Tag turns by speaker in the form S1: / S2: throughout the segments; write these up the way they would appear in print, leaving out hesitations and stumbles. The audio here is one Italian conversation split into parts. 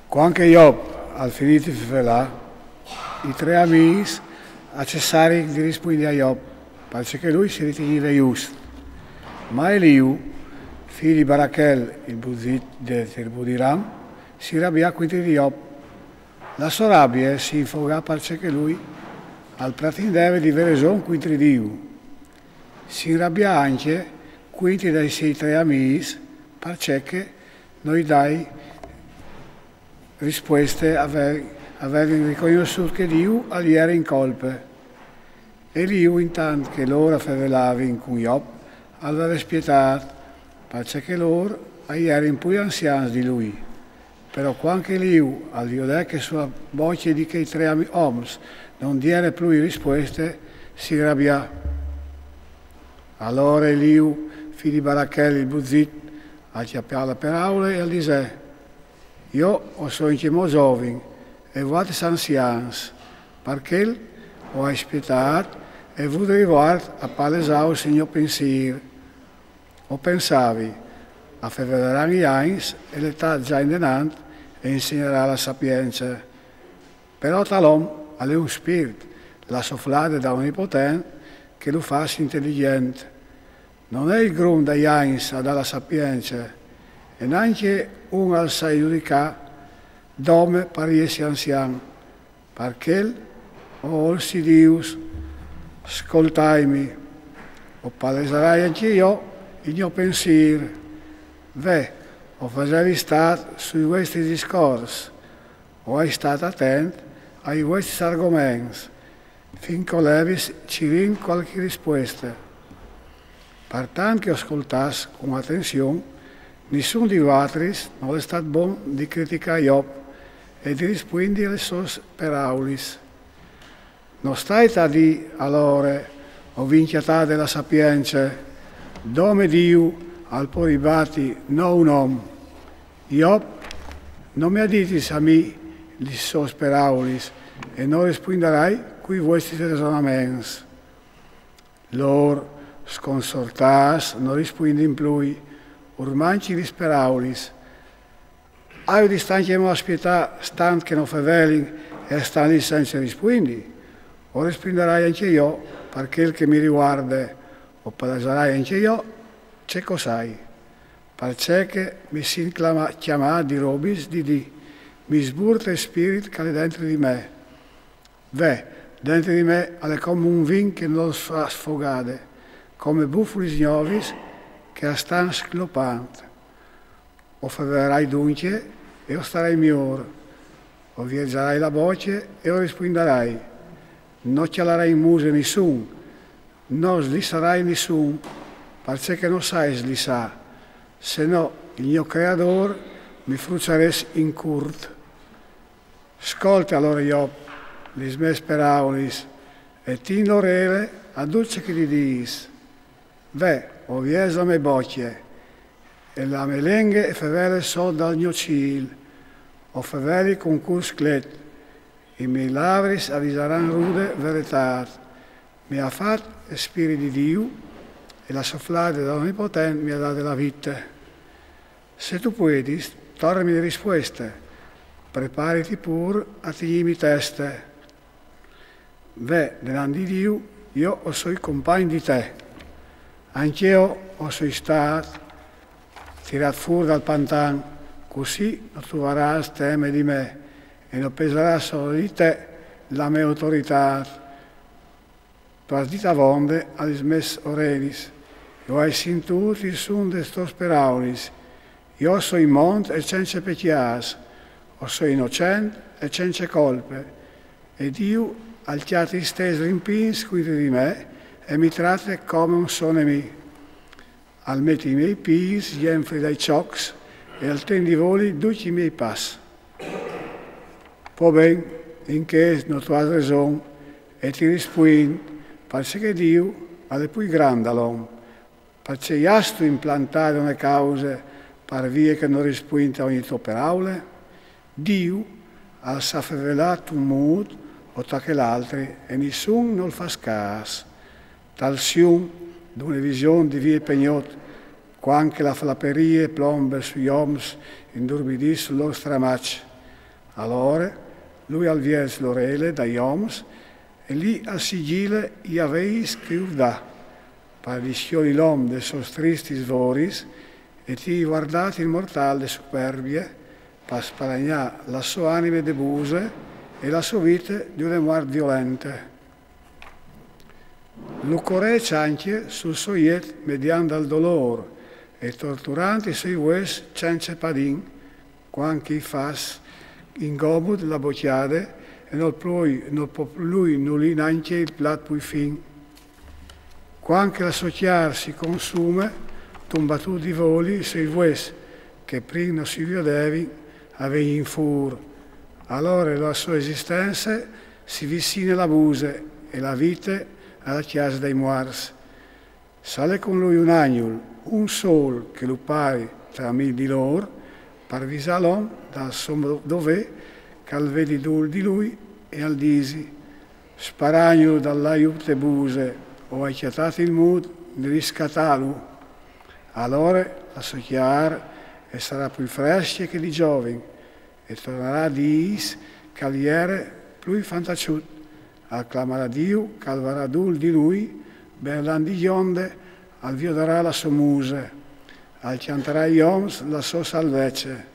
S1: Quando Job ha finito di là, i tre amici a cessare di rispondere a Job, perché lui si riteneva giusto. Ma Eliu, figlio di Barachel, il Buzit del Ram, si arrabbiò contro Job. La sua rabbia si infogò perché lui al pretendeva di avere ragione contro Dio. Si arrabbiò anche contro dai suoi tre amici perché noi dai risposte avevano riconosciuto che Dio gli era in colpa. Eliu, intanto che loro favelavano con Job, aveva spietato perché loro erano più anziani di lui. Però quando Eliu ha detto che sulla voce di quei tre uomini non diede più risposte, si arrabbiò. Allora Eliu, figlio di Barachel, il Buzit, ha chiappato per aula e disse: io sono in giovane e voi siete anziani, perché ho aspettato e voglio arrivare a palesare il mio pensiero. O pensavi a fare gli anni e l'età già in denante e insegnerà la sapienza. Però tal'uomo ha un spirito, la sofflata da Onnipotente, che lo fa intelligente. Non è il grun degli anni a dare la sapienza, e neanche un al sai giudicare dove per essere anziano, perché si Dios, ascoltami, o paleserai anche io il mio pensiero. O facevi stato sui questi discorsi, o hai stato attento ai questi argomenti, finché levi ci rin qualche risposta. Pertanto che ascoltassi con attenzione, nessuno di voi non è stato buono di criticare Job e di rispondere alle sue parole. Non stai a dire allora, o vinciata della sapienza, dove Dio al poi ribatti no un uomo. Job non mi ha detto a me le sue parole e non risponderai con i vostri ragionamenti. Loro sconsortati non rispondono più, ormai ci parole. Hai di stanche aspettare, stanno che non faveli e stanno lì senza rispondere. O risponderai anche io, perché il che mi riguarda, o paleserai anche io, c'è cos'hai. Perché mi si chiama di robis di mi sburta il spirito che è dentro di me. Dentro di me è come un vin che non fa sfogare, come buffoli nuovi che stanno sclopando. O faverai dunque e io starai migliore, o viaggerai la voce e io risponderai. Non chialerai in muso nessuno, non slisserai nessuno, perché non sai slissare, se no il mio creatore mi fruceresse in curto. Ascolta allora Job, le mie parole, e ti l'orele a dolce che gli dis. O viesa me bocce, e la me lenghe e favele so dal mio cil, o faveli con clet, i miei labri avviseranno rude verità. Mi ha fatto spirito di Dio e la sofflata dell'Onnipotente mi ha dato la vita. Se tu puoi, tornami le risposte, preparati pur a tiglimi teste. Delante di Dio, io sono compagno di te. Anch'io sono stato tirato fuori dal pantano, così non troverai teme di me e non peserà solo di te la mia autorità. Per dita vonde alle mie orelis, io hai sentito il suono delle tue parole. Io sono in monte e senza peccato, o sono innocente e senza colpe. E Dio ha alziato stesso rimpins qui di me e mi tratta come un suo nemico. Al metti i miei piedi, gli dai ciocchi e al tendi voli tutti i miei passi. Poi bene, in che non tu hai ragione e ti rispondi, perché Dio è più grande all'uomo, perché io sto implantando una causa per via che non risponde a ogni tua parola. Dio ha rivelato un modo o che l'altro e nessuno non fa caso. Tal sion d'una visione di via pegnot, quando la flapperia plomba sugli uomini indurbidì sul loro stramaccio. Allora lui al vies l'orele da ioms e lì al sigille i aveis criurdà, paradiscioli l'om de sos tristis voris e ti guardati il mortal de superbie, pa sparagnà la sua anime de buse e la sua vita di una muerte violente. Lucore cianche sul soiet mediante al dolor e torturanti sui ues ciance padin, quanchi fas in gomud la bocciade e non può lui nullin anche il plat pui fin. Quanche la sociar si consume, tumbatù di voli sui ues che prima non si vedevi, avevi in fur. Allora la sua esistenza si vicina alla buse e la vita alla chiesa dei Moars. Sale con lui un agnul, un sol che lo pari tra mille di loro, parvisa l'om dal sommo dove, cal vedi dul di lui e al disi, sparagno dall'aiute buse, o hai chiatato il mud, ne riscatalu. Allora la sua chiara e sarà più fresca che di giovane, e tornerà di is caliere più fantaciut, acclamerà Dio, calvarà dul di lui, berlan di gionde, al vioderà la sua muse, al chianterà ioms la sua salvezza.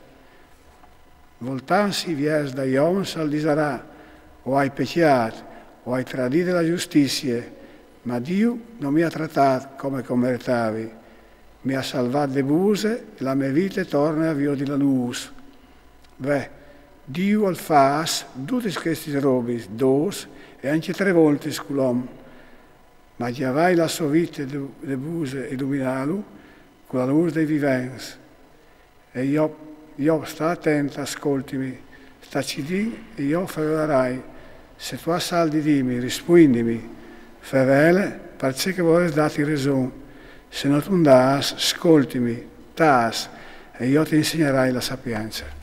S1: Voltansi vies da ioms al disarà, o hai peccato, o hai tradito la giustizia, ma Dio non mi ha trattato come meritavi, mi ha salvato le buse e la mia vita torna a via di la luce. Beh, Dio al fas tutti questi robi, dos e anche 3 volte sculom, ma già vai la sua vita le buse illuminalu con la luce dei vivens. E io sta attento, ascoltimi, staci di e io faverai. Se tu hai saldi dimmi, rispondimi, favele, perché vuoi darti ragione. Se non tu andas, ascoltimi, tas, e io ti insegnerai la sapienza.